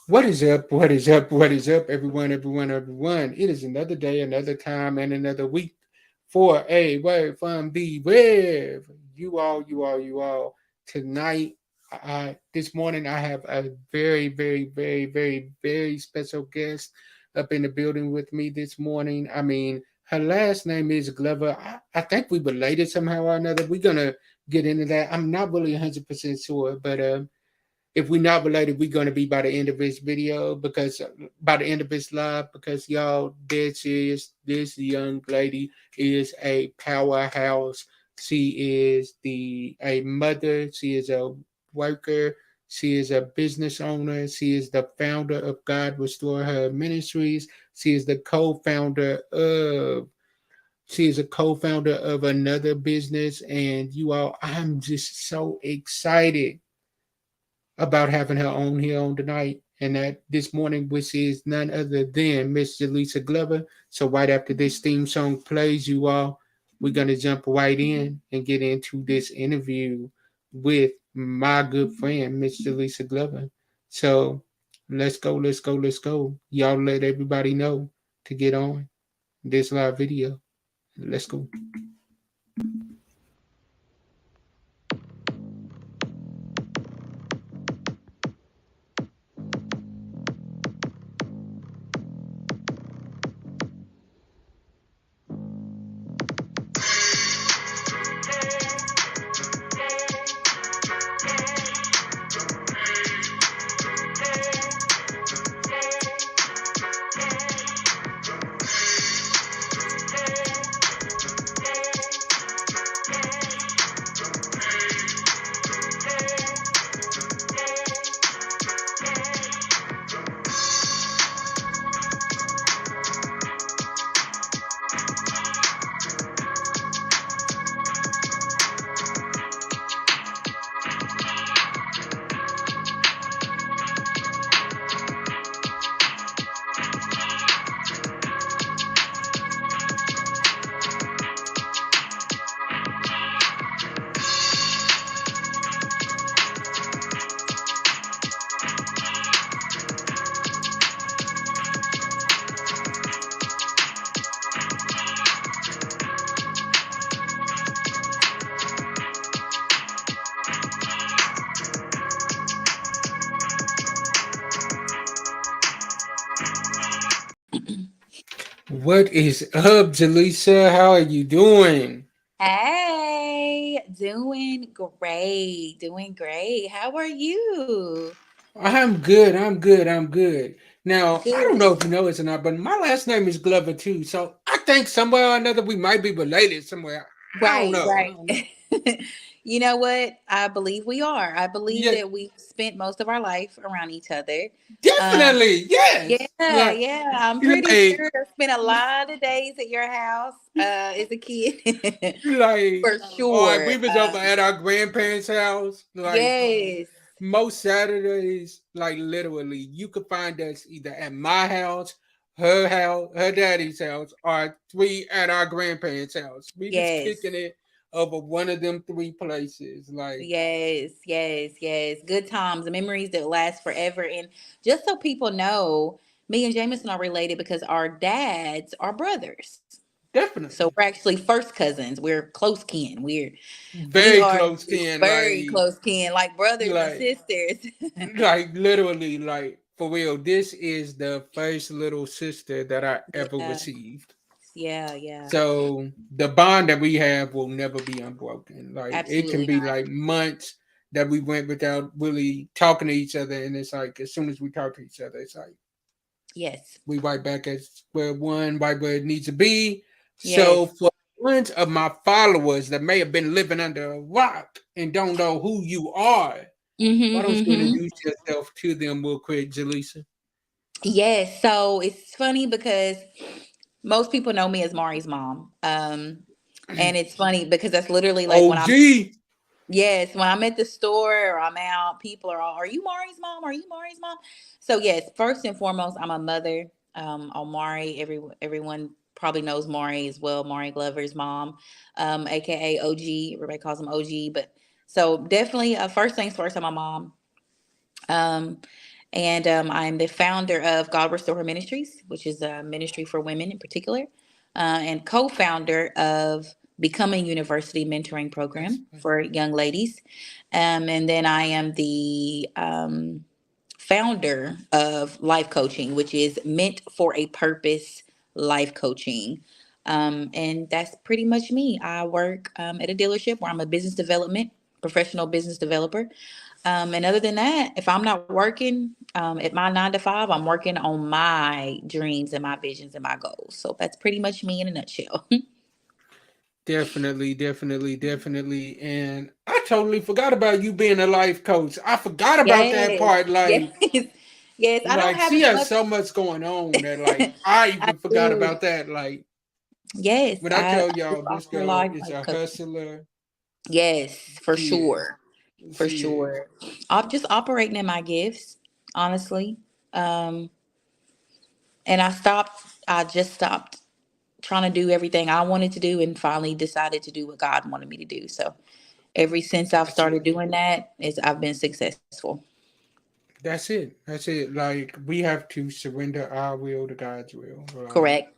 What is up? What is up? What is up, everyone, everyone, everyone? It is another day, another time, and another week for a word from the web. You all. Tonight, this morning, I have a very, very, very, very, very special guest up in the building with me this morning. I mean, her last name is Glover. I think we related somehow or another. We're going to get into that. I'm not really 100% sure, but if we're not related, we're gonna be by the end of this video because by the end of this live because y'all dead serious. This young lady is a powerhouse. She is a mother. She is a worker. She is a business owner. She is the founder of God Restore Her Ministries. She is the co-founder of she is a co-founder of another business, and you all, I'm just so excited about having her on here on tonight. And that this morning, which is none other than Miss Jalisa Glover. So right after this theme song plays, you all, we're gonna jump right in and get into this interview with my good friend, Miss Jalisa Glover. So let's go. Y'all let everybody know to get on this live video. Let's go. What is up, Jalisa? How are you doing? Hey, doing great. How are you? I'm good. Now, I don't Good. know if you know this or not, but my last name is Glover too. So I think somewhere or another we might be related somewhere. I don't Right, know. I right. don't know. You know what? I believe we are. I believe Yeah, that we've spent most of our life around each other. Um, definitely. Yes. yeah, Like, yeah. I'm pretty like, sure I spent a lot of days at your house as a kid. like, For or sure. we was over at our grandparents' house. Like, Yes. most Saturdays, like literally, you could find us either at my house, her daddy's house, or three at our grandparents' house. We was Yes. kicking it over one of them three places. Like, Yes, yes, yes. Good times, memories that last forever. And just so people know, me and Jameson are related because our dads are brothers. So definitely. we're actually first cousins. We're close kin. We Very are close kin, very close kin, like brothers and like, sisters. literally, like, for real, this is the first little sister that I ever Yeah, received. yeah, yeah. So the bond that we have will never be unbroken. Like it can Absolutely be not. like months that we went without really talking to each other, and it's like as soon as we talk to each other, it's like Yes, we right back at square one, right where it needs to be. yes. So for ones of my followers that may have been living under a rock and don't know who you are, why don't you Mm-hmm. introduce yourself to them real quick, Jaleesa? Yes. So it's funny because most people know me as Mari's mom. And it's funny because that's literally like when I'm OG. yes, when I'm at the store or I'm out, people are all, "Are you Mari's mom? Are you Mari's mom?" So yes, first and foremost, I'm a mother. Mari, everyone probably knows Mari as well. Mari Glover's mom, aka OG. Everybody calls him OG, but so definitely, first things first, I'm a mom. Um, And I'm the founder of God Restore Her Ministries, which is a ministry for women in particular, and co-founder of Becoming University Mentoring That's Program for young ladies. And then I am the founder of Life Coaching, which is meant for a purpose life coaching. And that's pretty much me. I work at a dealership where I'm a business development, professional business developer. And other than that, if I'm not working at my 9 to 5, I'm working on my dreams and my visions and my goals. So that's pretty much me in a nutshell. definitely, definitely, definitely. And I totally forgot about you being a life coach. I forgot about that Yes, part. yes, yes. I don't have She as has much. so much going on that, I I even forgot do. about that. Yes, When I I tell just y'all, this offer girl life is a coaching. hustler. Yes, for She is. sure. For She is. sure. I'm just operating in my gifts, honestly. Um, and I just stopped trying to do everything I wanted to do and finally decided to do what God wanted me to do. So ever since I've That's started it. doing that, is I've been successful. That's it. That's it. We have to surrender our will to God's will. Correct.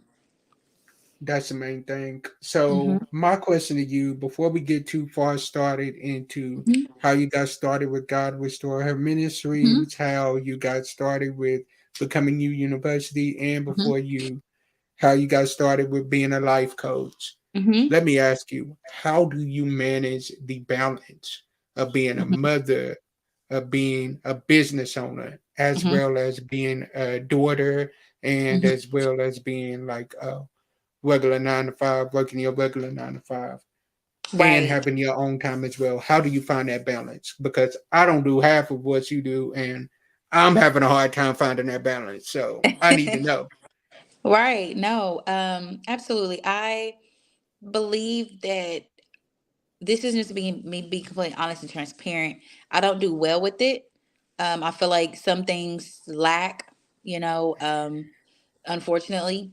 That's the main thing. So Mm-hmm. my question to you, before we get too far started into Mm-hmm. how you got started with God Restore Her Mm-hmm. Ministries, how you got started with becoming you university, and Mm-hmm. before you how you got started with being a life coach. Mm-hmm. Let me ask you, how do you manage the balance of being a Mm-hmm. mother, of being a business owner, as Mm-hmm. well as being a daughter, and Mm-hmm. as well as being like a regular 9 to 5, working your regular 9 to 5, and Right. having your own time as well? How do you find that balance? Because I don't do half of what you do, and I'm having a hard time finding that balance. So I need to know. Right. No, absolutely. I believe that this is just being me be completely honest and transparent. I don't do well with it. I feel like some things lack, you know, unfortunately.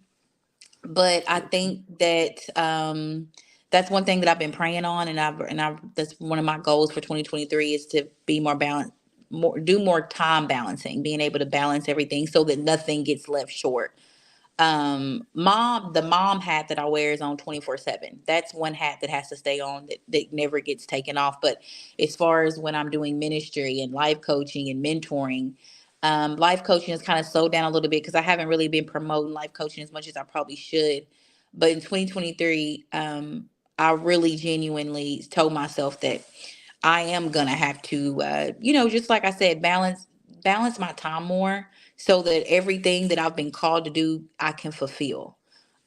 But I think that that's one thing that I've been praying on, and I've that's one of my goals for 2023 is to be more balanced, more do more time balancing, being able to balance everything so that nothing gets left short. The mom hat that I wear is on 24/7. That's one hat that has to stay on, that never gets taken off. But as far as when I'm doing ministry and life coaching and mentoring, life coaching has kind of slowed down a little bit because I haven't really been promoting life coaching as much as I probably should. But in 2023, I really genuinely told myself that I am gonna have to, just like I said, balance my time more so that everything that I've been called to do, I can fulfill.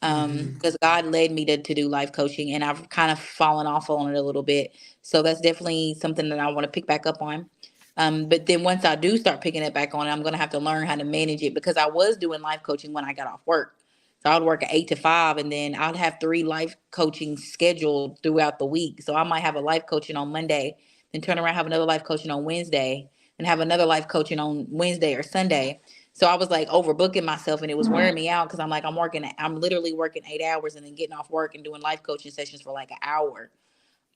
Hmm. Because God led me to do life coaching, and I've kind of fallen off on it a little bit. So that's definitely something that I want to pick back up on. But then once I do start picking it back on, I'm gonna have to learn how to manage it because I was doing life coaching when I got off work. So I'd work at 8 to 5, and then I'd have 3 life coaching scheduled throughout the week. So I might have a life coaching on Monday, then turn around have another life coaching on Wednesday, and have another life coaching on Wednesday or Sunday. So I was like overbooking myself, and it was wearing me out because I'm like I'm literally working 8 hours and then getting off work and doing life coaching sessions for like an hour.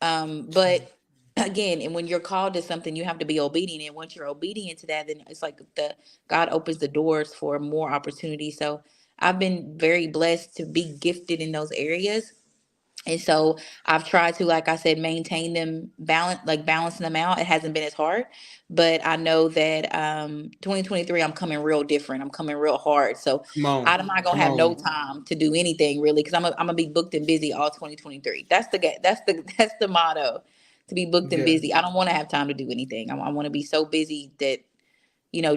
But again, and when you're called to something, you have to be obedient. And once you're obedient to that, then it's like the God opens the doors for more opportunity. So I've been very blessed to be gifted in those areas. And so I've tried to, like I said, maintain them balancing them out. It hasn't been as hard, but I know that 2023, I'm coming real different. I'm coming real hard. So Come on. I'm not gonna Come have no on. time to do anything really, because I'm gonna be booked and busy all 2023. That's the motto, to be booked and Yeah. busy. I don't want to have time to do anything. I want to be so busy that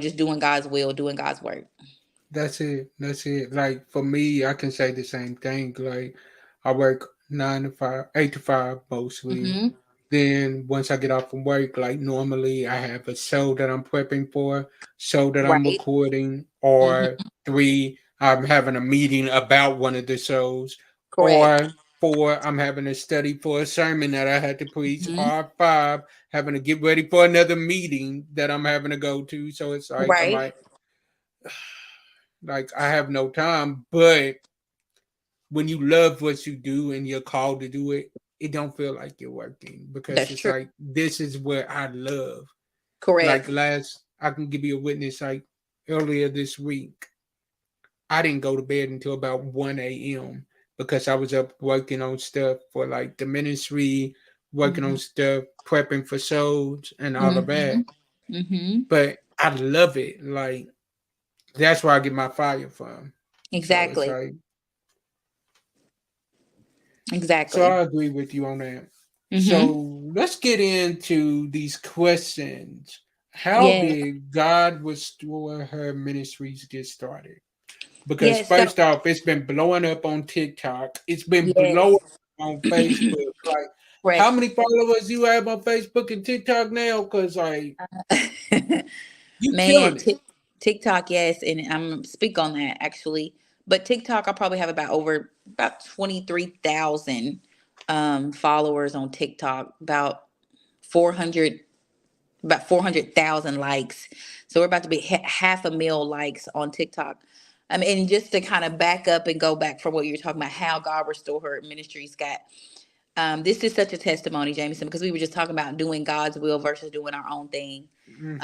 just doing God's will, doing God's work. That's it. That's it. Like for me, I can say the same thing. Like I work 9 to 5, 8 to 5 mostly. Hmm. Then once I get off from work, like normally I have a show that I'm prepping for, show that I'm Right. recording, Hmm. or 3, I'm having a meeting about one of the shows, Correct. or 4, I'm having to study for a sermon that I had to preach, Hmm. or 5, having to get ready for another meeting that I'm having to go to. So it's like I'm Right. like I have no time, but when you love what you do and you're called to do it, it don't feel like you're working because That's it's true. like this is what I love. Like Correct. last, I can give you a witness. Like earlier this week, I didn't go to bed until about 1 a.m. because I was up working on stuff for like the ministry, working on Mhm. stuff, prepping for shows and all of that. Mhm. Mhm. But I love it. Like that's where I get my fire from. So it's Exactly. like, so Exactly. I agree with you on that. Mhm. So let's get into these questions. How Yes. did God Restore Her Ministries get started? Because Yes. So first off, it's been blowing up on TikTok. It's been blowing yes. up on Facebook. Like, how Correct. many followers you have on Facebook and TikTok now? Because like you Man, killing it. TikTok, yes, and I'm speak on that actually. But TikTok, I probably have about 23,000 followers on TikTok, 400 about 400,000 likes. So we're about to be half a mil likes on TikTok. And just to kind of back up and go back for what you're talking about, how God Restore Her Ministries got. This is such a testimony, Jameson, because we were just talking about doing God's will versus doing our own thing. Hmm.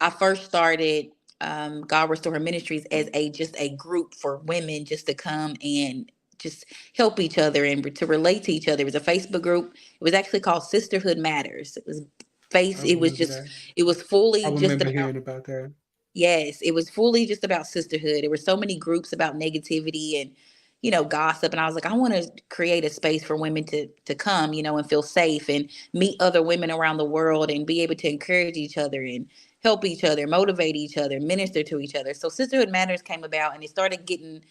I first started God Restore Her Ministries as just a group for women just to come and just help each other and to relate to each other. It was a Facebook group. It was actually called Sisterhood Matters. I It was remember just that. it was I fully just remember about. hearing about that. Yes, it was fully just about sisterhood. There were so many groups about negativity and, gossip. And I was like, I want to create a space for women to come, and feel safe and meet other women around the world and be able to encourage each other and help each other, motivate each other, minister to each other. So Sisterhood Matters came about, and it started getting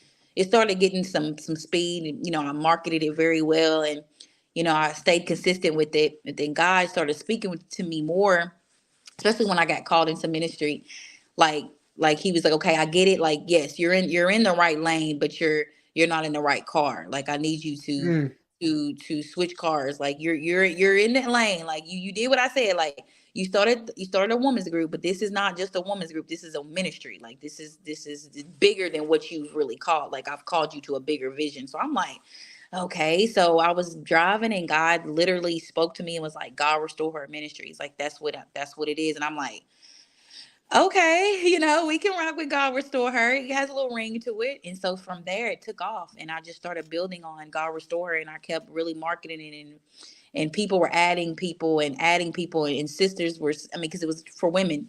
some speed. And, I marketed it very well, and I stayed consistent with it. And then God started speaking to me more, especially when I got called into ministry. Like like he was like, okay, I get it. Like, yes, you're in the right lane, but you're not in the right car. Like, I need you to Mm, to switch cars. Like, you're in that lane. Like, you did what I said. Like, you started a women's group, but this is not just a women's group. This is a ministry. Like, this is bigger than what you've really called. Like, I've called you to a bigger vision. So I'm like, okay. So I was driving, and God literally spoke to me and was like, God Restore Her Ministries. Like, that's what it is. And I'm like, okay, we can rock with God Restore Her. It has a little ring to it. And so from there it took off, and I just started building on God Restore Her, and I kept really marketing it, and people were adding people, and sisters were, I mean, because it was for women.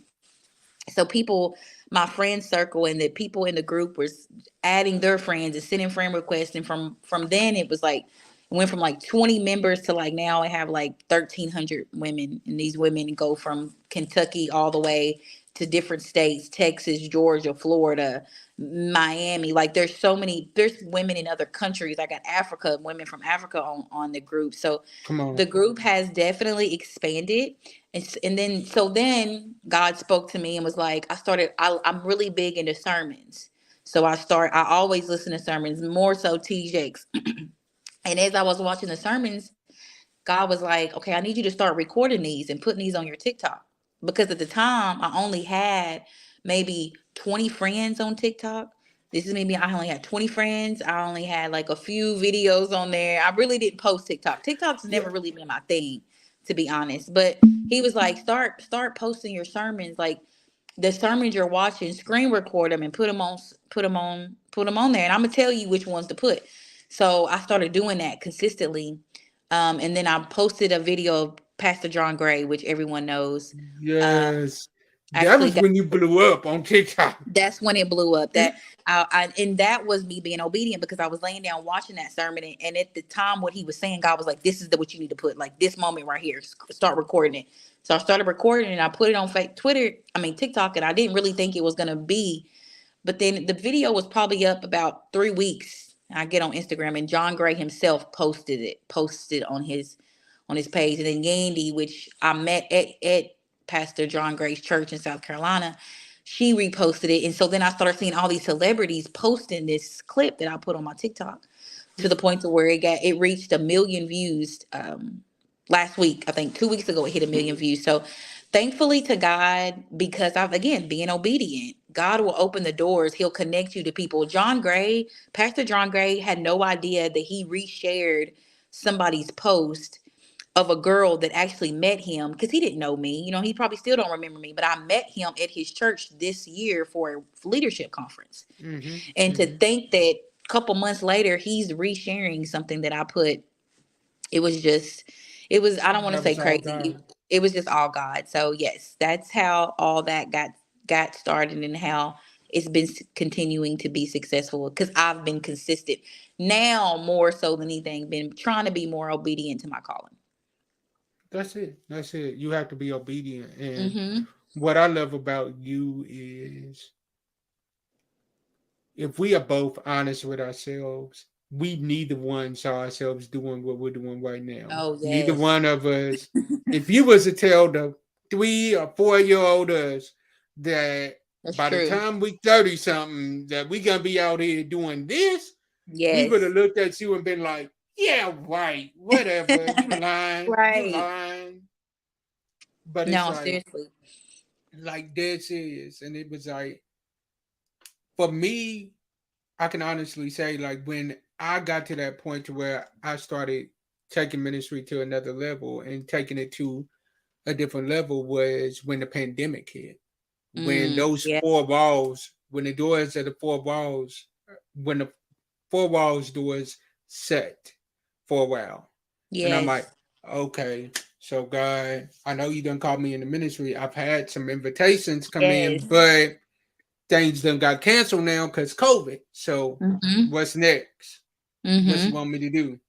So people, my friend circle and the people in the group was adding their friends and sending friend requests. And from then it was like, it went from like 20 members to like now I have like 1,300 women, and these women go from Kentucky all the way to different states: Texas, Georgia, Florida, Miami. Like, there's women in other countries. I got Africa, women from Africa on the group. So come on. the group has definitely expanded. And then God spoke to me and was like, I'm really big into sermons. So I always listen to sermons, more so TJ's. And as I was watching the sermons, God was like, okay, I need you to start recording these and putting these on your TikTok. Because at the time, I only had maybe 20 friends on TikTok. This is maybe I only had 20 friends. I only had like a few videos on there. I really didn't post TikTok. TikTok's Yeah. never really been my thing, to be honest. But he was like, start posting your sermons. Like, the sermons you're watching, screen record them and put them on there. And I'm gonna tell you which ones to put. So I started doing that consistently. And then I posted a video of Pastor John Gray, which everyone knows. Um, Yes. That actually was when you blew up on TikTok. That's when it blew up. And that was me being obedient, because I was laying down watching that sermon, and at the time, what he was saying, God was like, "This is what you need to put, like, this moment right here. Start recording it." So I started recording it, and I put it on fake Twitter. I mean TikTok, and I didn't really think it was gonna be. But then the video was probably up about 3 weeks. I get on Instagram, and John Gray himself posted on his page. And then Yandy, which I met at Pastor John Gray's church in South Carolina, she reposted it. And so then I started seeing all these celebrities posting this clip that I put on my TikTok, to the point to where it reached 1 million views last week. I think 2 weeks ago it hit 1 million views. So thankfully to God, because I've, again, being obedient, God will open the doors. He'll connect you to people. Pastor John Gray had no idea that he reshared somebody's post of a girl that actually met him because he didn't know me. You know, he probably still don't remember me, but I met him at his church this year for a leadership conference. Mm-hmm. And to Mm-hmm. think that a couple months later, he's resharing something that I put, it was just, it was, I don't want to That say was all crazy. God. It was just all God. So yes, that's how all that got started and how it's been continuing to be successful because I've been consistent now more so than anything, been trying to be more obedient to my calling. That's it. That's it. You have to be obedient. And Mm-hmm. what I love about you is if we are both honest with ourselves, we neither one saw ourselves doing what we're doing right now. Oh Neither yes, one of us. If you was to tell the 3 or 4 year old us that that's by the true. time we 30 something that we gonna be out here doing this, we would have Yes. looked at you and been like, "Yeah, right, whatever. You lying, you Right. lying." But it's No, like seriously. dead serious, and it was like for me, I can honestly say, like, when I got to that point to where I started taking ministry to another level and taking it to a different level was when the pandemic hit. When those Yeah. four walls, when the doors of the four walls, when the four walls doors set for a while. And I'm like, Yes. okay, so God, I know you done called me in the ministry. I've had some invitations come in, Yes. but things done got canceled now because COVID. So Mm-hmm. what's next? What you Mm-hmm. want me to do?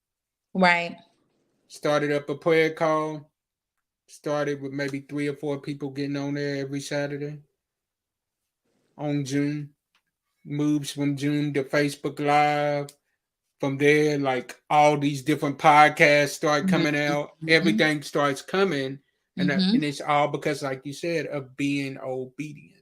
Right. Started up a prayer call. Started with maybe 3 or 4 people getting on there every Saturday on Zoom. Moves from Zoom to Facebook Live. From there, like all these different podcasts start coming Mm-hmm. out. Mm-hmm. Everything starts coming, and Mm-hmm. it's all because, like you said, of being obedient.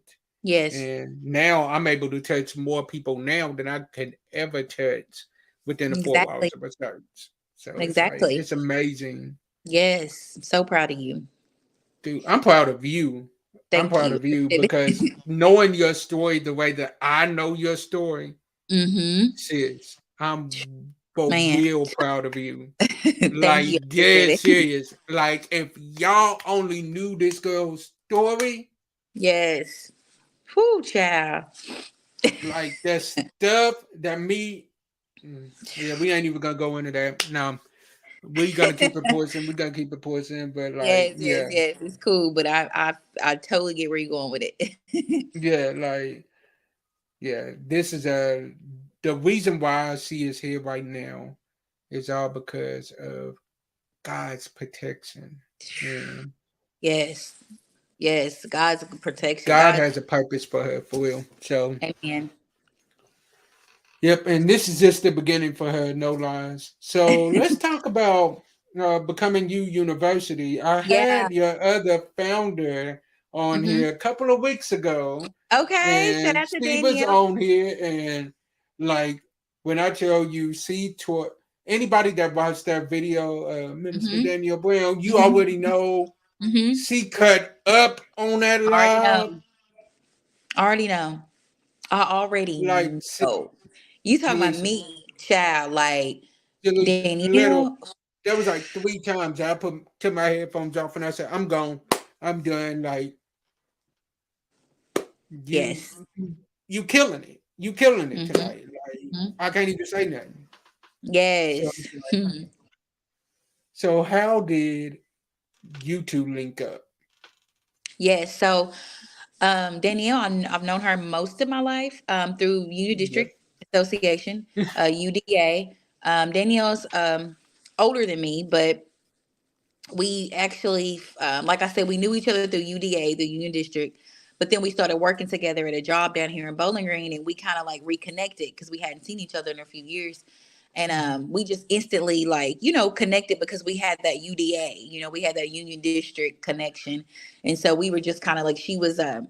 Yes. And now I'm able to touch more people now than I could ever touch within the four walls Exactly. of a church. So it's like Exactly. it's amazing. Yes. I'm so proud of you. Dude, I'm proud of you. I'm Thank proud you. of you because knowing your story the way that I know your story, Mm-hmm. sis, I'm for Man. real proud of you. Thank you. Like Appreciate dead it. serious. Like if y'all only knew this girl's story, Yes. Whoo, child. like that stuff that me yeah, we ain't even gonna go into that. No, we gonna keep it pushing. We gonna keep it pushing. But like, Yes, yes, yeah, yes. It's cool, but I totally get where you're going with it. yeah, like, yeah. This is a the reason why I see us here right now is all because of God's protection, and Yes. Yes. God's protection. God God. has a purpose for her for real. So, Amen. yep. And this is just the beginning for her. No lies. So let's talk about becoming you university. I Yeah. had your other founder on Hmm. here a couple of weeks ago, Okay. Shout and out to she was Danielle. on here, and like when I tell you, see to anybody that watched that video, Minister Hmm. Daniel Brown, you Hmm. already know Hmm. she cut up on that Already live. know. Already know. I already Like, know. You talking about listen, me, child? Like little. Danielle? That was like 3 times I took my headphones off and I said, "I'm gone. I'm done." Like you, Yes. you killing it. You killing it Hmm. tonight. Like I can't even say nothing. So, Yes. so how did you two link up? Yes. So Danielle, I've known her most of my life through Uni Yep. District Association, UDA. Danielle's older than me, but we actually, like I said, we knew each other through UDA, the Union District. But then we started working together at a job down here in Bowling Green, and we kind of like reconnected because we hadn't seen each other in a few years. And Mhm. we just instantly, like, connected because we had that UDA, we had that Union District connection. And so we were just kind of like, she was a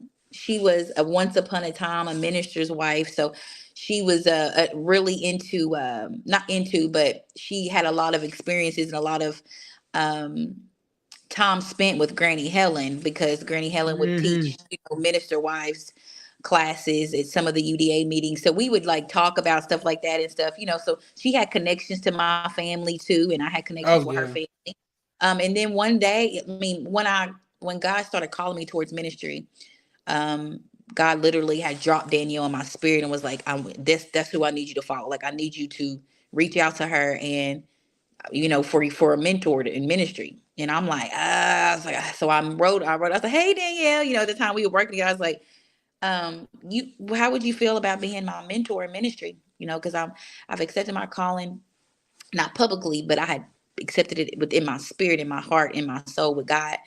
once upon a time a minister's wife. So she was really into, not into, but she had a lot of experiences and a lot of um, time spent with Granny Helen because Granny Helen would Mhm. teach, minister wives classes at some of the UDA meetings. So we would like talk about stuff like that and stuff. So she had connections to my family too, and I had connections Oh with her yeah. family. And then one day, I mean, when God started calling me towards ministry, um, God literally had dropped Danielle in my spirit and was like, "I'm that's who I need you to follow. Like, I need you to reach out to her and for a mentor in ministry." And I'm like, I was like, so I was like, "Hey Danielle," at the time we were working together, I was like, you how would you feel about being my mentor in ministry? Because I've accepted my calling, not publicly, but I had accepted it within my spirit, in my heart, in my soul with God.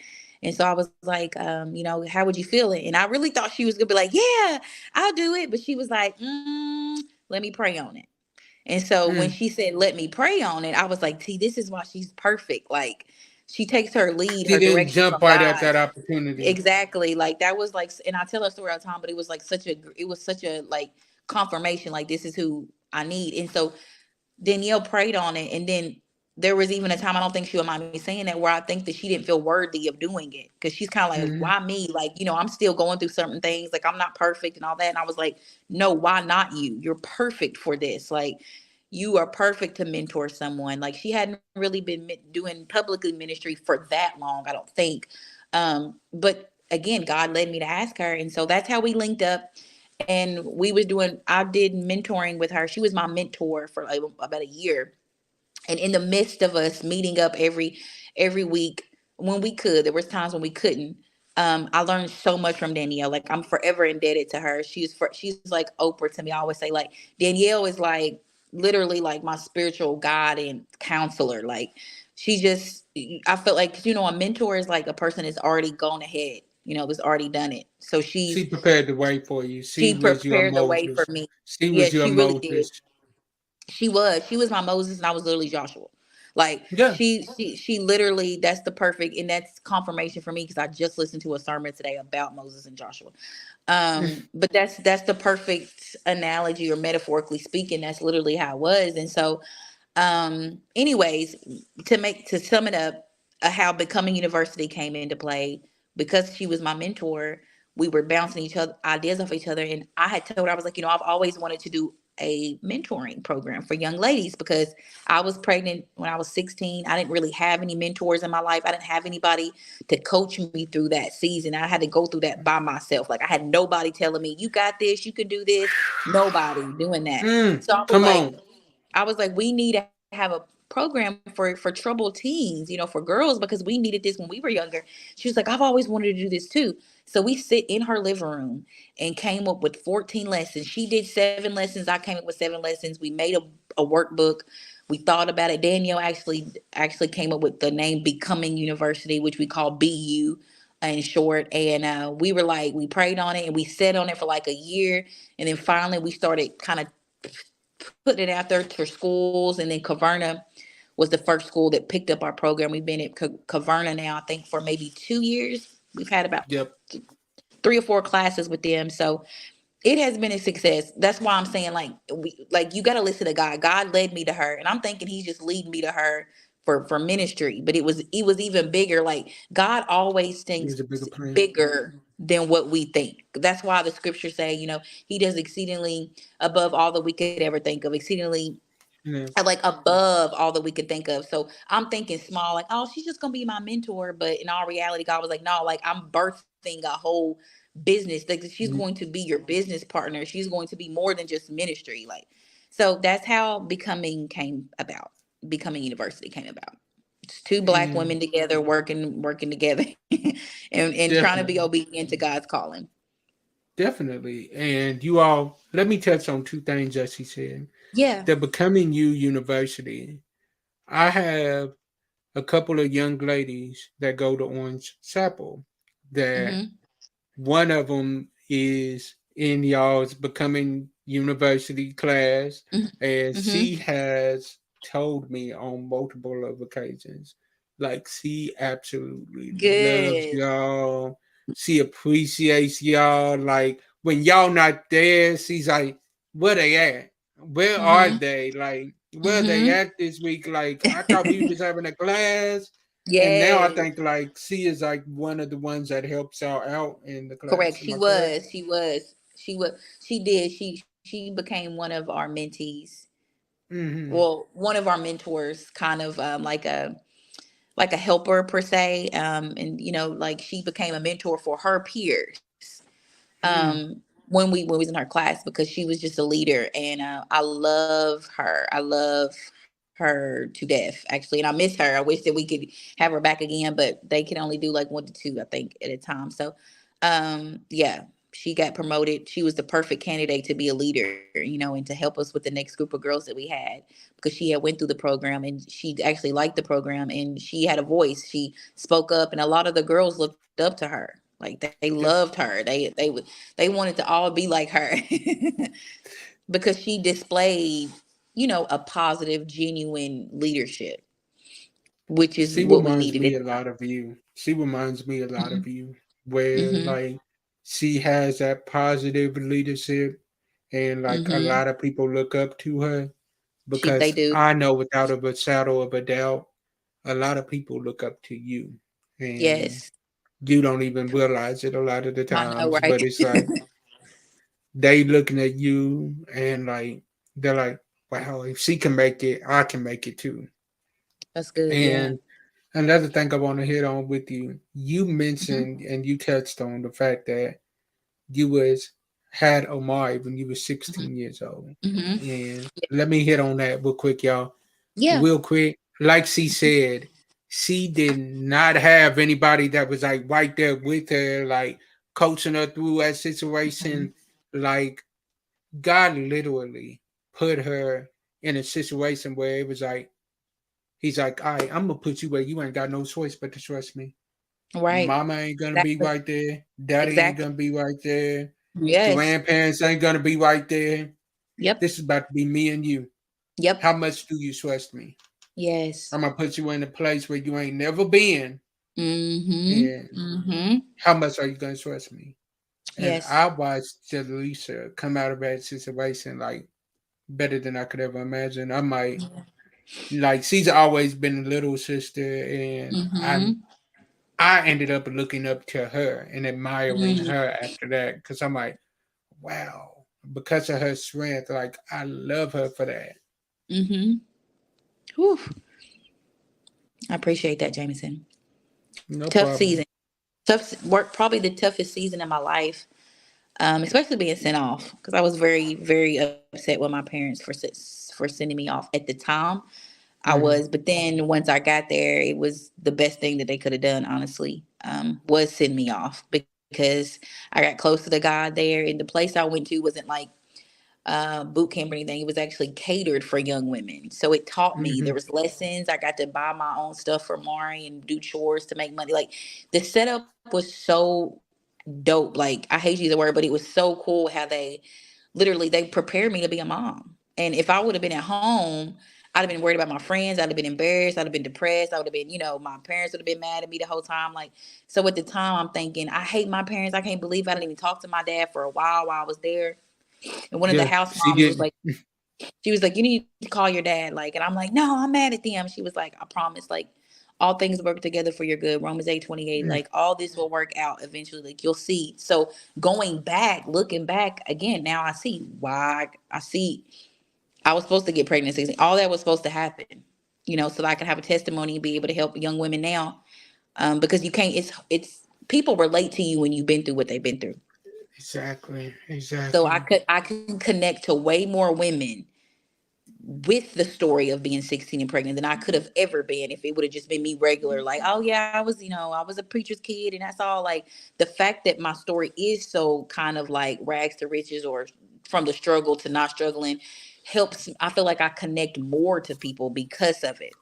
And so I was like, how would you feel it? And I really thought she was gonna be like, yeah, I'll do it. But she was like, let me pray on it. And so when Mm. she said, let me pray on it, I was like, see, this is why she's perfect. Like, she takes her lead, She her didn't direction jump from right at God. that opportunity. Exactly. Like, that was like, and I tell her story all the time, but it was such a like confirmation, like, this is who I need. And so Danielle prayed on it, and then there was even a time, I don't think she would mind me saying that, where I think that she didn't feel worthy of doing it, because she's kind of like, Hmm. why me? Like, I'm still going through certain things. Like, I'm not perfect and all that. And I was like, no, why not you? You're perfect for this. Like, you are perfect to mentor someone. Like, she hadn't really been doing publicly ministry for that long, I don't think. But again, God led me to ask her, and so that's how we linked up. And I did mentoring with her. She was my mentor for like about a year. And in the midst of us meeting up every week, when we could, there was times when we couldn't. I learned so much from Danielle. Like, I'm forever indebted to her. She's like Oprah to me. I always say, like, Danielle is like literally like my spiritual guide and counselor. Like, she just, I felt like, a mentor is like a person that's already gone ahead, that's already done it. So She prepared the way for you. She she was your prepared the way for Moses. me. She Yeah, was your she really did. Moses. She was my Moses, and I was literally Joshua. Like, Yeah. she literally, that's the perfect, and that's confirmation for me, because I just listened to a sermon today about Moses and Joshua. But that's the perfect analogy, or metaphorically speaking, that's literally how it was. And so, anyways, to sum it up, how becoming university came into play, because she was my mentor. We were bouncing each other ideas off each other, and I had told her, I was like, I've always wanted to do a mentoring program for young ladies, because I was pregnant when I was 16. I didn't really have any mentors in my life. I didn't have anybody to coach me through that season. I had to go through that by myself. Like, I had nobody telling me, you got this, you can do this. Nobody doing that. So Come on. I was like, we need to have a program for troubled teens, for girls, because we needed this when we were younger. She was like, I've always wanted to do this too. So we sit in her living room and came up with 14 lessons. She did 7 lessons. I came up with 7 lessons. We made a workbook. We thought about it. Danielle actually came up with the name Becoming University, which we call BU in short. And we were like, we prayed on it, and we sat on it for like a year. And then finally we started kind of putting it out there to schools. And then Caverna was the first school that picked up our program. We've been at Caverna now, I think, for maybe 2 years. We've had about Yep. 3 or 4 classes with them. So it has been a success. That's why I'm saying, like, you got to listen to God. God led me to her, and I'm thinking He's just leading me to her for ministry. But it was even bigger. Like, God always thinks Here's a bigger plan. bigger than what we think. That's why the scriptures say, He does exceedingly above all that we could ever think of, exceedingly Yeah. like above all that we could think of. So I'm thinking small, like, oh, she's just gonna be my mentor. But in all reality, God was like, no, like, I'm birthing a whole business. Like, she's going to be your business partner. She's going to be more than just ministry. Like, so that's how becoming university came about. It's two Black Mm, women together, working together, and trying to be definitely. obedient to God's calling. Definitely. And you all, let me touch on two things that she said. Yeah. The Becoming You University. I have a couple of young ladies that go to Orange Chapel that Mm-hmm. one of them is in y'all's Becoming University class, and Mm-hmm. she has told me on multiple of occasions, like, she absolutely loves Good. y'all. She appreciates y'all. Like, when y'all not there, she's like, where they at? Where are Mm-hmm. they? Like, where they Mm-hmm. at this week? Like, I thought we was having a class. And now I Yes. think, like, she is like one of the ones that helps y'all out in the Correct. class. Am She I correct? was. She was. She was. She did. She became one of our mentees. Mm-hmm. Well, one of our mentors, kind of like a like a helper per se, and like she became a mentor for her peers, Mm, when we was in her class, because she was just a leader, and I love her. I love her to death, actually, and I miss her. I wish that we could have her back again, but they can only do like 1 to 2, I think, at a time. So, yeah, she got promoted. She was the perfect candidate to be a leader, and to help us with the next group of girls that we had, because she had went through the program and she actually liked the program and she had a voice. She spoke up, and a lot of the girls looked up to her. Like they loved yes. her. They wanted to all be like her because she displayed, a positive, genuine leadership, which is She what we reminds needed me at a the time. lot of you. She reminds me a lot Hmm. of you, where Hmm. like she has that positive leadership, and like a Hmm. lot of people look up to her They because do. I know without a shadow of a doubt, a lot of people look up to you, and Yes. you don't even realize it a lot of the I know, times. right? But it's like they looking at you, and like they're like, "Wow, if she can make it, I can make it too." That's good. Yeah. And another thing I want to hit on with you, you Hmm. mentioned and you touched on the fact that you was had Omari when you were Hmm. 16 years old. Hmm. And let me hit on that real quick, y'all. Yeah. Real quick. Like she said, she did not have anybody that was like right there with her, like coaching her through that Hmm. situation. Like God literally put her in a situation where it was like, he's like, all right, I'm gonna put you where you ain't got no choice but to trust me. Right. Mama ain't gonna be Exactly. right there. Daddy ain't Exactly. gonna be right there. Yes. Grandparents ain't gonna be right there. Yep. This is about to be me and you. Yep. How much do you trust me? Yes. I'm gonna put you in a place where you ain't never been. Hmm. And Hmm. how much are you gonna trust me? And Yes. I watched Jalisa come out of that situation like better than I could ever imagine. I might like she's always been a little sister, and Hmm. I ended up looking up to her and admiring Hmm. her after that because I'm like, wow, because of her strength, like I love her for that. Hmm. Whew. I appreciate that, Jameson. No Tough season. problem. Work, probably the toughest season in my life, especially being sent off, because I was very, very upset with my parents for sending me off at the time. I was, Hmm. but then once I got there, it was the best thing that they could have done. Honestly, was send me off, because I got close to the guy there, and the place I went to wasn't like boot camp or anything. It was actually catered for young women, so it taught me. There Hmm. was lessons. I got to buy my own stuff for Mari and do chores to make money. Like the setup was so dope. Like I hate to use the word, but it was so cool how they prepared me to be a mom. And if I would have been at home, I'd have been worried about my friends. I'd have been embarrassed. I'd have been depressed. I would have been, my parents would have been mad at me the whole time. Like, so at the time, I'm thinking, I hate my parents. I can't believe I didn't even talk to my dad for a while I was there. And one of the Yeah, house she moms was didn't. like, she was like, you need to call your dad. Like, and I'm like, no, I'm mad at them. She was like, I promise. Like, all things work together for your good. Romans 8:28. Mm, Like, all this will work out eventually. Like, you'll see. So going back, looking back again, now I see why. I see I was supposed to get pregnant at 16. All that was supposed to happen, so that I could have a testimony and be able to help young women now. Because you can't. It's people relate to you when you've been through what they've been through. exactly, So exactly. I can connect to way more women with the story of being 16 and pregnant than I could have ever been if it would have just been me regular. Like, oh yeah, I was a preacher's kid and that's all. Like the fact that my story is so kind of like rags to riches, or from the struggle to not struggling, helps. I feel like I connect more to people because of it.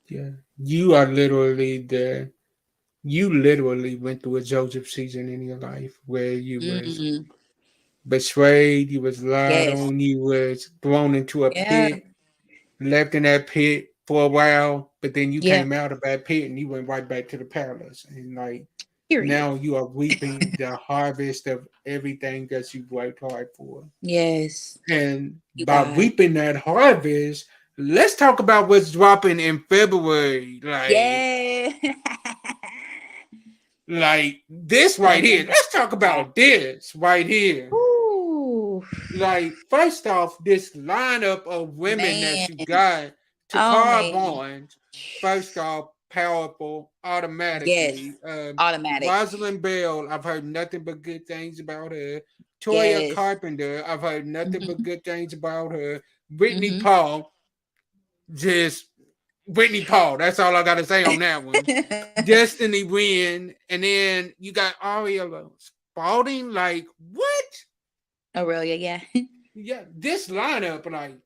Yeah, you are literally the. You literally went through a Joseph season in your life where you was Mm, betrayed, you was lied yes. on, you was thrown into a Yeah. pit, left in that pit for a while, but then you Yeah. came out of that pit and you went right back to the palace. And like Period. now you are reaping the harvest of everything that you worked hard for. Yes. And You by God. reaping that harvest, let's talk about what's dropping in February. Yeah. Like this right here. Amen. Let's talk about this right here. Ooh, Like, first off, this lineup of women that man. you got to Oh carve man. on. First off, powerful automatically. Yes, automatic. Rosalind Bell, I've heard nothing but good things about her. Toya Yes. Carpenter, I've heard nothing but Hmm. good things about her. Whitney Hmm. Paul, just Whitney Paul. That's all I got to say on that one. Destiny Win, and then you got Ariella Spalding. Like what? Aurelia, yeah. Yeah, this lineup, like,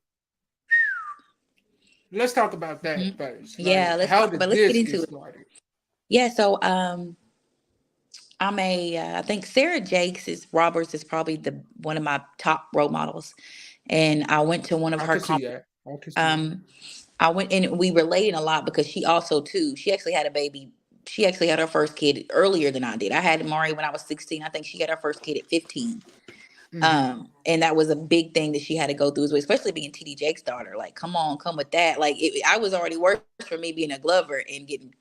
let's talk about Hmm. that first. Yeah, Like, how did let's get this get into it. started? Yeah, so I'm I think Sarah Jakes is Roberts is probably the one of my top role models, and I went to one of I her can see conferences. that. I can see that. Um, I went and we related a lot because she also too. She actually had a baby. She actually had her first kid earlier than I did. I had Mari when I was 16. I think she had her first kid at 15. Hmm. And that was a big thing that she had to go through as well, especially being TD Jake's daughter. Like, come on, come with that. Like, I was already worse for me being a Glover and getting,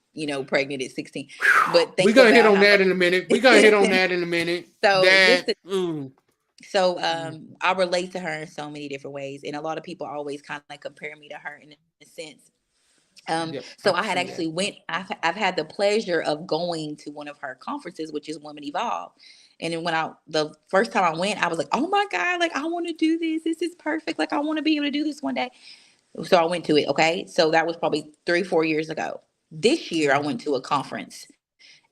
pregnant at 16. But We're think gonna hit about on how that in a minute. We're gonna hit on much. that in a minute. So That just so mm, I relate to her in so many different ways, and a lot of people always kind of compare me to her in a sense. yep, So I I can had see actually that. went. I've had the pleasure of going to one of her conferences, which is Women Evolve. And then when the first time I went, I was like, "Oh my god! Like I want to do this. This is perfect. Like I want to be able to do this one day." So I went to it. Okay, so that was probably 3 4 years ago. This year I Hmm. went to a conference,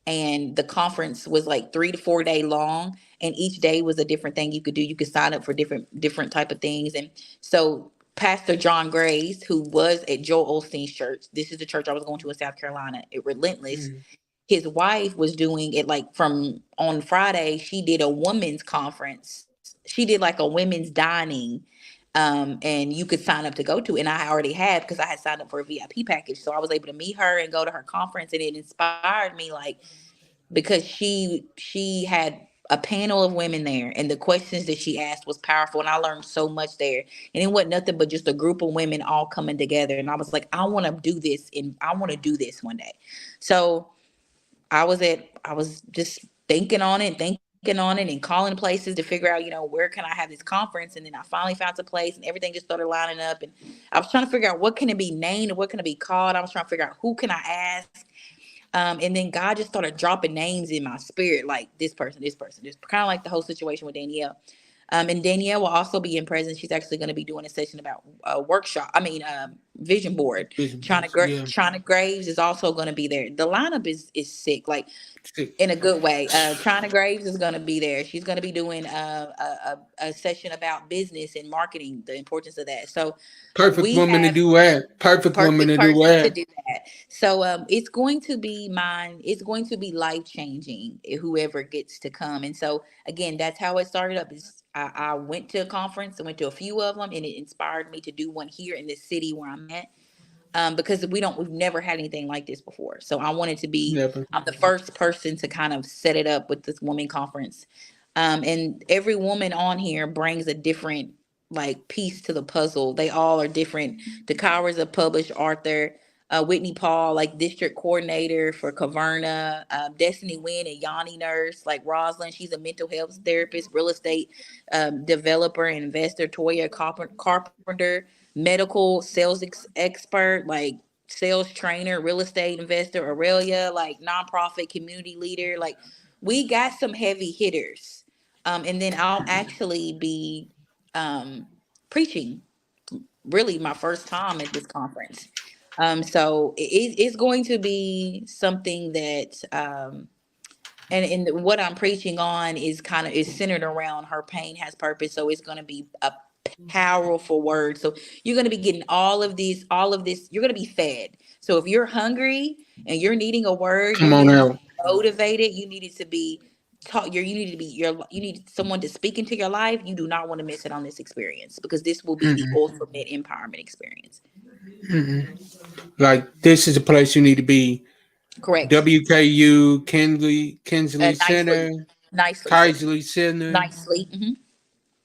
and the conference was like 3 to 4 day long, and each day was a different thing you could do. You could sign up for different type of things. And so Pastor John Grace, who was at Joel Osteen's church, this is the church I was going to in South Carolina, at Relentless, Hmm. his wife was doing it like from on Friday. She did a women's conference. She did like a women's dining, and you could sign up to go to. And I already had, because I had signed up for a VIP package, so I was able to meet her and go to her conference, and it inspired me, like, because she had a panel of women there, and the questions that she asked was powerful, and I learned so much there. And it wasn't nothing but just a group of women all coming together, and I was like, I want to do this, and I want to do this one day. So I was just thinking on it, and calling places to figure out, where can I have this conference? And then I finally found a place, and everything just started lining up. And I was trying to figure out what can it be named and what can it be called. I was trying to figure out who can I ask. And then God just started dropping names in my spirit, like this person, this kind of like the whole situation with Danielle. And Danielle will also be in presence. She's actually going to be doing a session about workshop. I mean, vision board. Vision boards. Yeah. China Graves is also going to be there. The lineup is sick, like Sick. in a good way. China Graves is going to be there. She's going to be doing a session about business and marketing, the importance of that. So Perfect we woman to have do that. Perfect woman perfect to do person to that. do that. So it's going to be mine. It's going to be life changing, whoever gets to come. And so again, that's how it started up. Is I went to a conference. I went to a few of them, and it inspired me to do one here in this city where I'm at. Because we've never had anything like this before. So I wanted to be, Never. I'm the first person to kind of set it up with this woman conference. And every woman on here brings a different like piece to the puzzle. They all are different. Dakara is a published author. Whitney Paul, like district coordinator for Caverna. Destiny Wynn, a Yanni nurse. Like Rosalind, she's a mental health therapist, real estate developer and investor. Toya Carpenter, medical sales expert, like sales trainer, real estate investor. Aurelia, like nonprofit community leader. Like we got some heavy hitters. And then I'll actually be um, preaching, really my first time at this conference. So it's going to be something that and what I'm preaching on is centered around her pain has purpose. So it's going to be a powerful word. So you're going to be getting all of this. You're going to be fed. So if you're hungry and you're needing a word, Come you're on needing to out. be motivated. You needed to be taught. You need to be you need someone to speak into your life. You do not want to miss it on this experience, because this will be the Mm-mm. ultimate empowerment experience. Mm-mm. Like, this is a place you need to be. Correct. WKU, Kinsley Nicely, Center, nicely, sir. Kaisley Center. Nicely.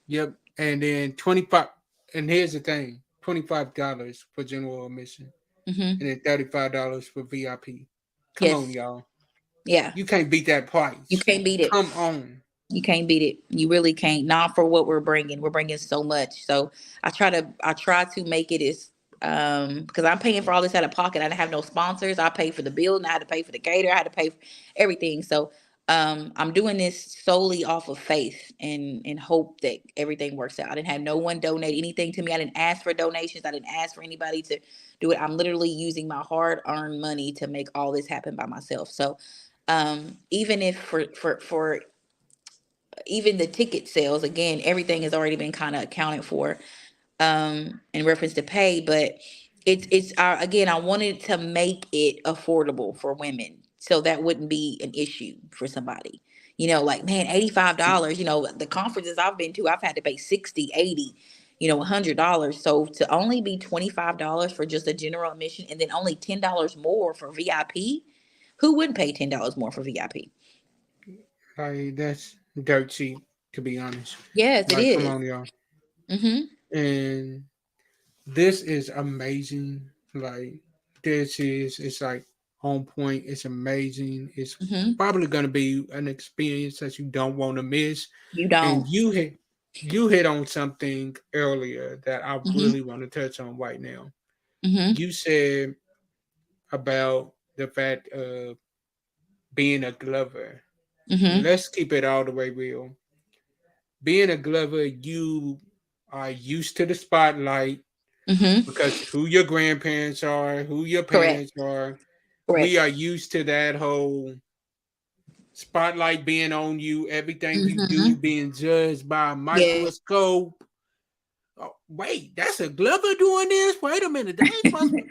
Yep. And then 25. And here's the thing, $25 for general admission. Hmm. And then $35 for VIP. Come on, Yes. y'all. Yeah. You can't beat that You price. can't beat it. Come on. You can't beat it. You really can't. Not for what we're bringing. We're bringing so much. So I try to make it as because I'm paying for all this out of pocket. I didn't have no sponsors. I paid for the building. I had to pay for the caterer. I had to pay for everything. So I'm doing this solely off of faith and hope that everything works out. I didn't have no one donate anything to me. I didn't ask for donations. I didn't ask for anybody to do it. I'm literally using my hard earned money to make all this happen by myself. So even if for even the ticket sales, again, everything has already been kind of accounted for in reference to pay, but it's again, I wanted to make it affordable for women so that wouldn't be an issue for somebody. Like, man, $85. The conferences I've been to, I've had to pay 60, 80, $100. So to only be $25 for just a general admission and then only $10 more for VIP, who wouldn't pay $10 more for VIP? Like that's dirt cheap, to be honest. Yes, it Like, come is. on, y'all. Mm-hmm. And this is amazing. Like, it's like on point. It's amazing. It's Mm-hmm. probably gonna be an experience that you don't want to miss. You And don't. you hit on something earlier that I Mm-hmm. really want to touch on right now. Mm-hmm. You said about the fact of being a Glover. Mm-hmm. Let's keep it all the way real. Being a Glover, you are used to the spotlight Mm-hmm. because who your grandparents are, who your Correct. parents are. We Correct. are used to that whole spotlight being on you, everything you do Mm-hmm. being judged by a Yes. microscope. Oh, wait, that's a Glover doing this? Wait a minute, they ain't supposed to.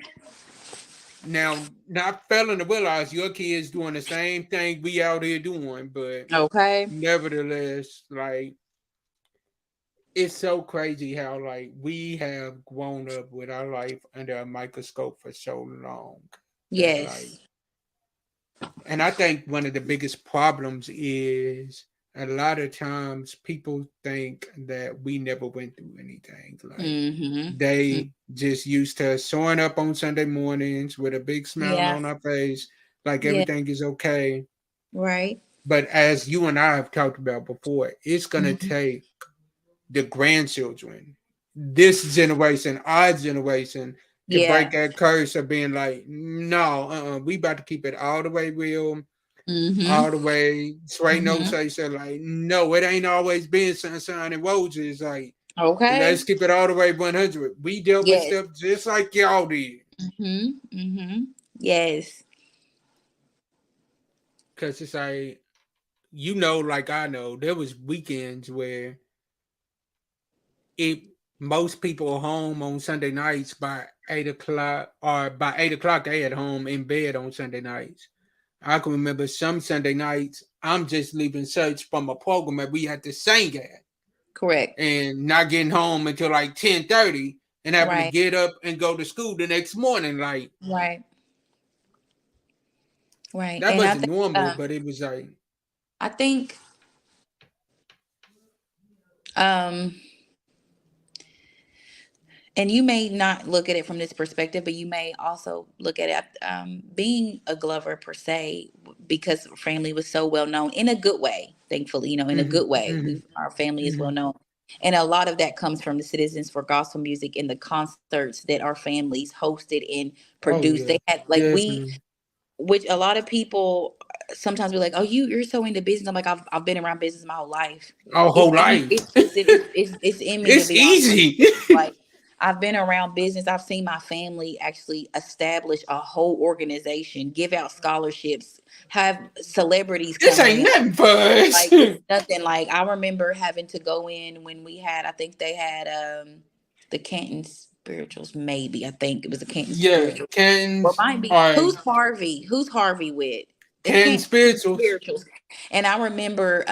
Now, not failing to realize your kids doing the same thing we out here doing, but Okay. nevertheless, like it's so crazy how like we have grown up with our life under a microscope for so long that like, Yes. and I think one of the biggest problems is a lot of times people think that we never went through anything. Like Mm-hmm. they just used to showing up on Sunday mornings with a big smile Yeah. on our face, like Yeah. everything is okay. Right. But as you and I have talked about before, it's gonna Mm-hmm. take the grandchildren, this generation, our generation, to break Yeah. that curse of being like, no, we about to keep it all the way real, all Mm-hmm. the way straight no Mm-hmm. say so like, no, it ain't always been sunshine and roses. Like, let's Okay. keep it all the way 100. We dealt with Yes. stuff just like y'all did. Mm-hmm. Mm-hmm. Yes. Cause it's like, like I know, there was weekends where it most people are home on Sunday nights by 8 o'clock, or by 8 o'clock they at home in bed on Sunday nights. I can remember some Sunday nights I'm just leaving church from a program that we had to sing at Correct. and not getting home until like 10:30 and having to Right. get up and go to school the next morning. Like Right. Right. that And wasn't normal, but it was like, I think um and you may not look at it from this perspective, but you may also look at it being a Glover per se, because family was so well known in a good way. Thankfully, in a mm-hmm, good way, mm-hmm, our family is well mm-hmm. known, and a lot of that comes from the Citizens for Gospel Music and the concerts that our families hosted and Oh produced. yeah, They had like we, definitely. which a lot of people sometimes be like, "Oh, you're so into business." I'm like, I've been around business my whole life. Our It's whole in me. life. It's in me, to It's be honest with easy. you. Like, I've been around business. I've seen my family actually establish a whole organization, give out scholarships, have celebrities This come ain't in. nothing for us. Like, it's nothing. Like, I remember having to go in when we had, I think they had the Canton Spirituals, maybe. I think it was the Canton Yeah, Spirituals. Or Ken's might be, are who's Harvey? Who's Harvey with? It's Ken Canton spirituals. Spirituals. And I remember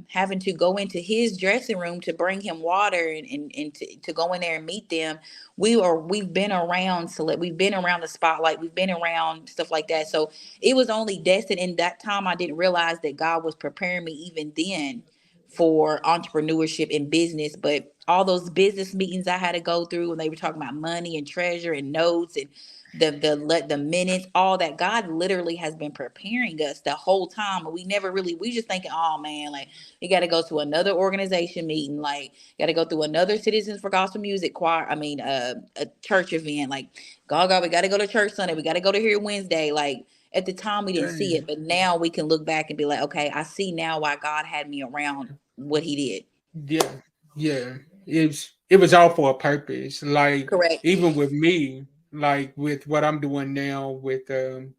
having to go into his dressing room to bring him water and to go in there and meet them. We've been around we've been around the spotlight, we've been around stuff like that. So it was only destined in that time. I didn't realize that God was preparing me even then for entrepreneurship and business. But all those business meetings I had to go through when they were talking about money and treasure and notes, and the minutes, all that. God literally has been preparing us the whole time. We never really, we just thinking, oh man, like you got to go to another organization meeting, like got to go through another Citizens for Gospel Music choir. I mean, a church event. Like, God, we got to go to church Sunday. We got to go to here Wednesday. Like at the time we didn't see it, Dang. but now we can look back and be like, okay, I see now why God had me around what He did. Yeah, yeah. It was all for a purpose. Like Correct. even with me, like with what I'm doing now with an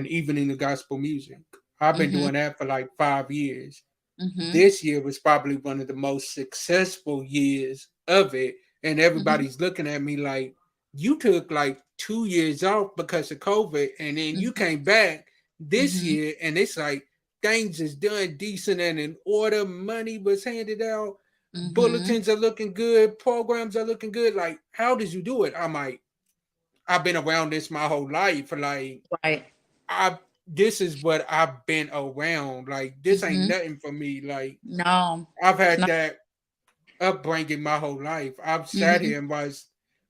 evening of gospel music, I've been Mm-hmm. doing that for like 5 years. Mm-hmm. This year was probably one of the most successful years of it, and Mm-hmm. everybody's looking at me like you took like 2 years off because of COVID, and then you Mm-hmm. came back this Mm-hmm. year, and it's like things is done decent and in order. Money was handed out, Mm-hmm. bulletins are looking good, programs are looking good. Like, how did you do it? I'm like, I've been around this my whole life. Like, Right. I this is what I've been around. Like, this ain't Mm-hmm. nothing for me. Like, No, I've it's had not. that upbringing my whole life. I've sat Mm-hmm. here and watched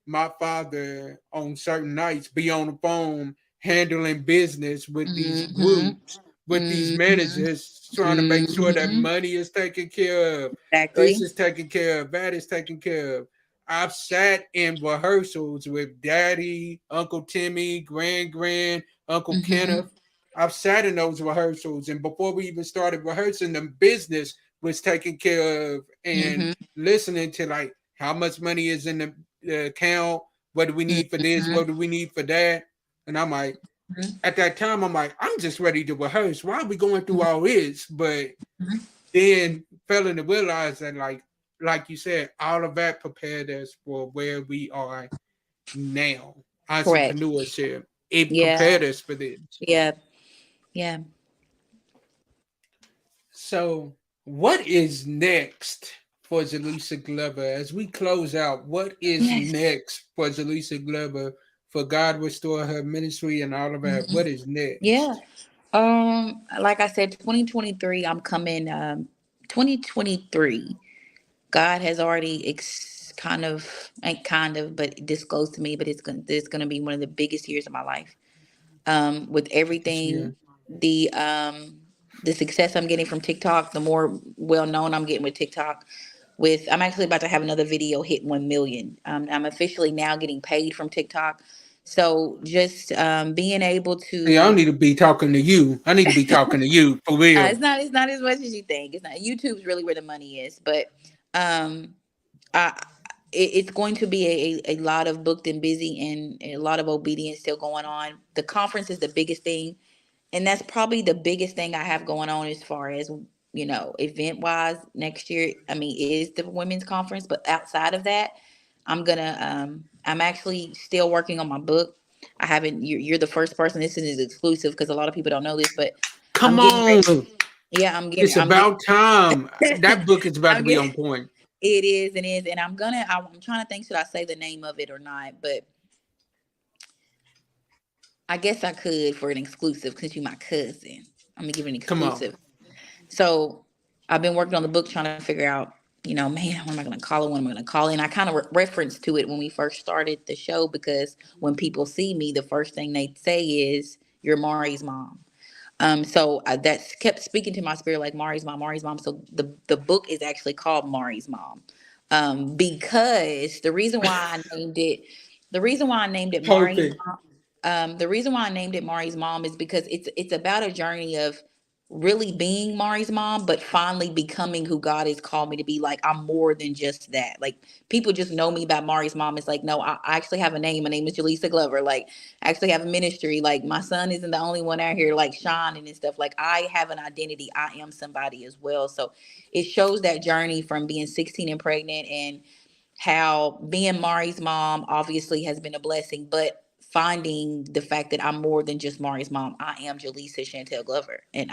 my father on certain nights be on the phone handling business with these Mm-hmm. groups, with these Mm-hmm. managers, trying to make sure that Mm-hmm. money is taken care of, this Exactly. is taken care of, that is taken care of. I've sat in rehearsals with Daddy, Uncle Timmy, Grand, Uncle Mm-hmm. Kenneth. I've sat in those rehearsals, and before we even started rehearsing, the business was taken care of, and Mm-hmm. listening to like how much money is in the account, what do we need for this, Mm-hmm. what do we need for that. And I'm like, at that time, I'm like, I'm just ready to rehearse. Why are we going through all this? But Mm-hmm. then failing to realize that, like you said, all of that prepared us for where we are now. Correct. Entrepreneurship, it Yeah. prepared us for this. Yeah. Yeah. So, what is next for Jalisa Glover as we close out? What is Yes. next for Jalisa Glover for God restore her ministry and all of that? Mm-hmm. What is Yeah. next? Like I said, 2023, I'm coming, 2023. God has already kind of, ain't kind of, but disclosed to me, but it's gonna be one of the biggest years of my life. With This everything, year? the success I'm getting from TikTok, the more well known I'm getting with TikTok. I'm actually about to have another video hit 1 million. I'm officially now getting paid from TikTok. So just being able See, I don't to, need to be talking to you. I need to be talking to you for real. it's not as much as you think. It's not. YouTube's really where the money is, but um, I, it's going to be a lot of booked and busy and a lot of obedience still going on. The conference is the biggest thing, and that's probably the biggest thing I have going on as far as, event wise next year. I mean, is the women's conference, but outside of that, I'm actually still working on my book. I haven't. You're the first person. This is exclusive because a lot of people don't know this, but I'm Come getting ready. on. Yeah, I'm getting. It's I'm getting. about time. That book is about to I'm be getting. on point. It is and is, and I'm trying to think, should I say the name of it or not? But I guess I could for an exclusive because you're my cousin. I'm gonna give an Come on. exclusive. So I've been working on the book, trying to figure out, man, what am I going to call it? What am I going to call it? And I kind of referenced to it when we first started the show because when people see me, the first thing they say is, "You're Mari's mom." So that kept speaking to my spirit, like Mari's mom, Mari's mom. So the book is actually called Mari's Mom, because the reason why I named it Mari's Perfect. Mom, the reason why I named it Mari's Mom is because it's about a journey of really being Mari's mom, but finally becoming who God has called me to be. Like, I'm more than just that. Like, people just know me by Mari's mom. It's like, no, I actually have a name. My name is Jalisa Glover. Like, I actually have a ministry. Like, my son isn't the only one out here like shining and stuff. Like, I have an identity. I am somebody as well. So it shows that journey from being 16 and pregnant, and how being Mari's mom obviously has been a blessing, but finding the fact that I'm more than just Mari's mom. I am Jalisa Chantel Glover, and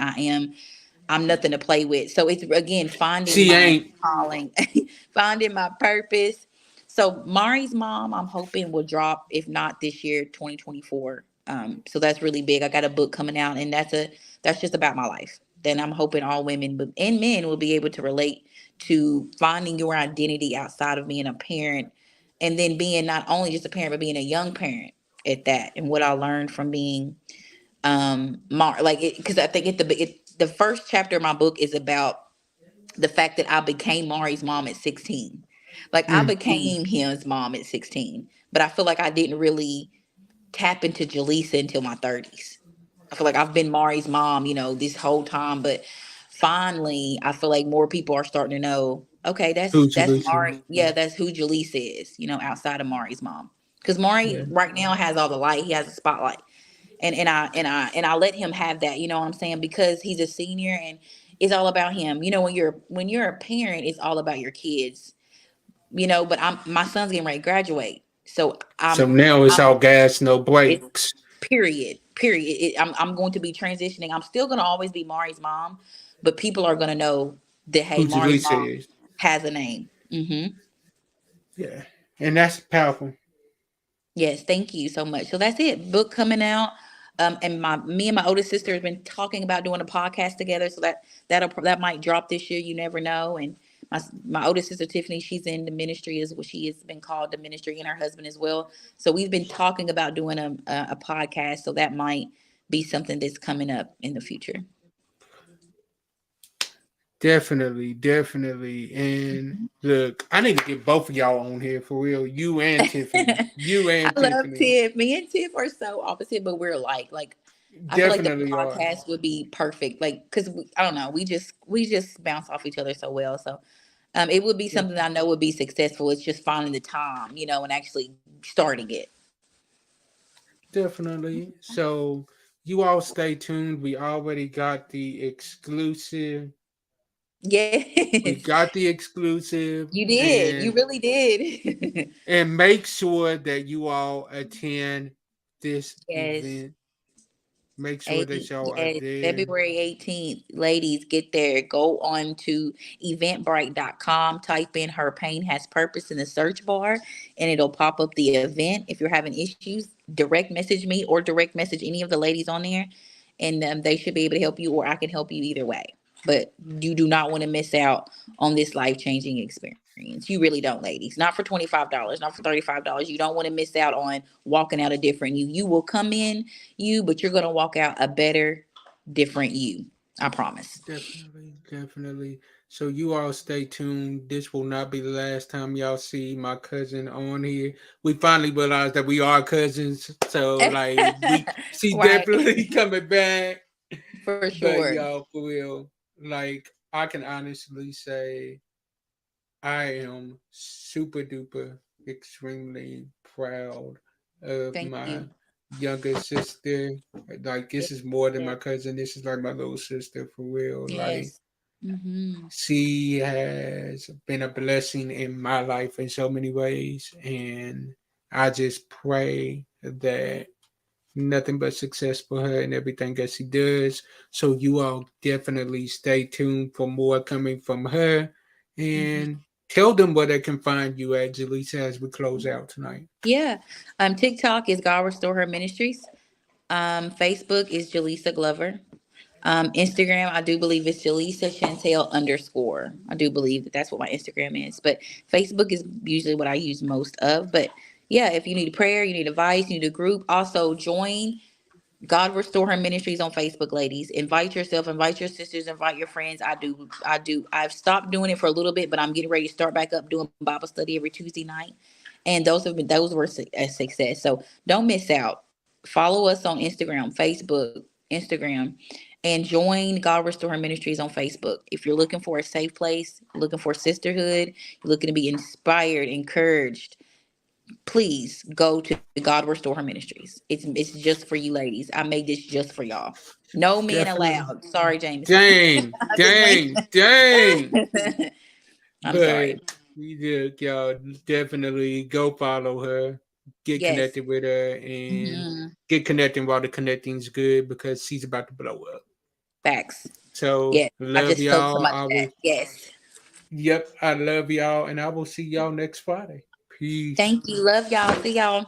I'm nothing to play with. So it's again finding She my ain't. calling, finding my purpose. So Mari's mom, I'm hoping will drop, if not this year, 2024. So that's really big. I got a book coming out, and that's just about my life. Then I'm hoping all women and men will be able to relate to finding your identity outside of being a parent, and then being not only just a parent but being a young parent at that, and what I learned from being like it, because I think the first chapter of my book is about the fact that I became Mari's mom at 16. Like I Mm. became his mom at 16, but I feel like I didn't really tap into Jalisa until my 30s. I feel like I've been Mari's mom, this whole time, but finally I feel like more people are starting to know, okay, Who that's Jalisa? Mari. Yeah, that's who Jalisa is, outside of Mari's mom. Because Mari Yeah. right now has all the light. He has a spotlight. And I let him have that, you know what I'm saying? Because he's a senior and it's all about him. When you're a parent, it's all about your kids. But my son's getting ready to graduate. So So now it's I'm all gas, no it's brakes. period. I'm going to be transitioning. I'm still going to always be Mari's mom, but people are going to know that, hey, Who Mari's Jalisa mom is. has a name. Yeah. And that's powerful. Yes, thank you so much. So that's it. Book coming out. And me and my oldest sister has been talking about doing a podcast together. So that might drop this year. You never know. And my oldest sister Tiffany, she's in the ministry as well. She has been called to ministry, and her husband as well. So we've been talking about doing a podcast. So that might be something that's coming up in the future. Definitely, definitely. And look, I need to get both of y'all on here for real. You and Tiffany. You I and love Tiffany. Tiff. Me and Tiff are so opposite, but we're alike. Like I feel like that Definitely are. podcast would be perfect. Like because I don't know, we just bounce off each other so well. So it would be something that I know would be successful. It's just finding the time, and actually starting it. Definitely. So you all stay tuned. We already got the exclusive. We Yes, got the exclusive you did. You and really did. make sure that you all attend this Yes. event. Make sure that y'all are Yes, there. February 18th. Ladies, get there. Go on to eventbrite.com. Type in Her Pain Has Purpose in the search bar, and it'll pop up the event. If you're having issues, direct message me or direct message any of the ladies on there, and they should be able to help you, or I can help you either way. But you do not want to miss out on this life changing experience. You really don't, ladies. Not for $25, not for $35. You don't want to miss out on walking out a different you. You will come in you, but you're going to walk out a better, different you. I promise. Definitely, definitely. So you all stay tuned. This will not be the last time y'all see my cousin on here. We finally realized that we are cousins. So like she Right. definitely coming back. For But sure. y'all for real, like I can honestly say I am super duper extremely proud of Thank my you. younger sister. Like this Yes. is more than my Yes. cousin. This is like my little sister for real. Like Yes. Mm-hmm. she has been a blessing in my life in so many ways, and I just pray that nothing but success for her and everything that she does. So you all definitely stay tuned for more coming from her, Mm-hmm. and tell them where they can find you at, Jalisa, as we close out tonight. Yeah. TikTok is God Restore Her Ministries. Facebook is Jalisa Glover. Instagram, I do believe it's Jalisa Chantel underscore. I do believe that that's what my Instagram is. But Facebook is usually what I use most of. But yeah, if you need prayer, you need advice, you need a group, also join God Restore Her Ministries on Facebook, ladies. Invite yourself, invite your sisters, invite your friends. I do. I've stopped doing it for a little bit, but I'm getting ready to start back up doing Bible study every Tuesday night. And those were a success. So don't miss out. Follow us on Instagram, Facebook, Instagram, and join God Restore Her Ministries on Facebook. If you're looking for a safe place, looking for sisterhood, you're looking to be inspired, encouraged, please go to God Restore Her Ministries. It's just for you ladies. I made this just for y'all. No men Definitely. allowed. Sorry, Jameson. Dang, I'm just dang, dang. playing. I'm But sorry. you did, y'all definitely go follow her, get Yes. connected with her, and Hmm. get connecting while the connecting's good because she's about to blow up. Facts. So Yes. I love just spoke to y'all. my I chat. will. Yes. Yep, I love y'all, and I will see y'all next Friday. Peace. Thank you. Love y'all. See y'all.